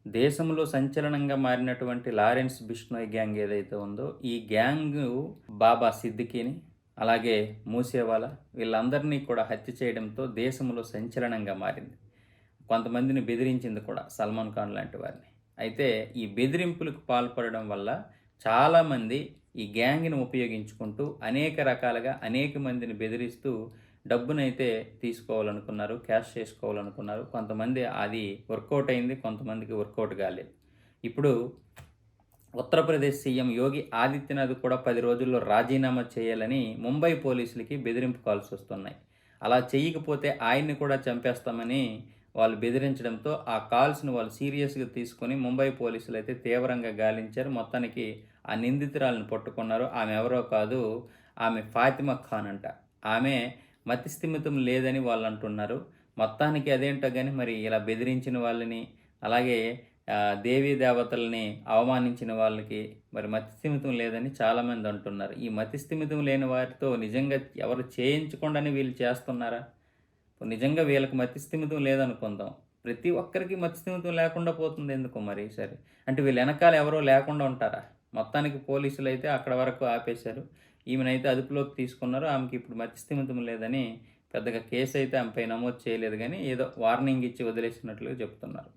దేశంలో సంచలనంగా మారినటువంటి లారెన్స్ బిష్నోయ్ గ్యాంగ్ ఏదైతే ఉందో, ఈ గ్యాంగు బాబా సిద్దికీని, అలాగే మూసేవాలా వీళ్ళందరినీ కూడా హత్య చేయడంతో దేశంలో సంచలనంగా మారింది. కొంతమందిని బెదిరించింది కూడా సల్మాన్ ఖాన్ లాంటి వారిని. అయితే ఈ బెదిరింపులకు పాల్పడడం వల్ల చాలామంది ఈ గ్యాంగ్‌ని ఉపయోగించుకుంటూ అనేక రకాలుగా అనేక మందిని బెదిరిస్తూ డబ్బునైతే తీసుకోవాలనుకున్నారు. క్యాష్ చేసుకోవాలనుకున్నారు. కొంతమంది అది వర్కౌట్ అయింది. కొంతమందికి వర్కౌట్ కాలేదు. ఇప్పుడు ఉత్తరప్రదేశ్ సీఎం యోగి ఆదిత్యనాథ్ కూడా 10 రోజుల్లో రాజీనామా చేయాలని ముంబై పోలీసులకి బెదిరింపు కాల్స్ వస్తున్నాయి. అలా చేయకపోతే ఆయన్ని కూడా చంపేస్తామని వాళ్ళు బెదిరించడంతో ఆ కాల్స్‌ని వాళ్ళు సీరియస్‌గా తీసుకొని ముంబై పోలీసులైతే తీవ్రంగా గాలించారు. మొత్తానికి ఆ నిందితురాలిని పట్టుకున్నారు. ఆమె ఎవరో కాదు, ఆమె ఫాతిమా ఖాన్ అంట. ఆమె మతిస్థిమితం లేదని వాళ్ళంటున్నారు. మొత్తానికి అదేంటో గాని మరి ఇలా బెదిరించిన వాళ్ళని, అలాగే దేవీ దేవతల్ని అవమానించిన వాళ్ళకి మరి మతిస్థిమితం లేదని చాలామంది అంటున్నారు. ఈ మతిస్థిమితం లేని వారితో నిజంగా ఎవరు చేయించకుండానే వీళ్ళు చేస్తున్నారా? నిజంగా వీళ్ళకి మతిస్థిమితం లేదనుకుందాం. ప్రతి ఒక్కరికి మతిస్థిమితం లేకుండా పోతుంది ఎందుకు మరి సరే. అంటే వీళ్ళ ఎనకాల ఎవరో లేకుండా ఉంటారా? మొత్తానికి పోలీసులైతే అక్కడ వరకు ఆపేశారు. ఈమెనైతే అదుపులోకి తీసుకున్నారు. ఆమెకి ఇప్పుడు మతిస్థిమితం లేదని పెద్దగా కేసైతే ఆమెపై నమోదు చేయలేదు గానీ, ఏదో వార్నింగ్ ఇచ్చి వదిలేసినట్లుగా చెప్తున్నారు.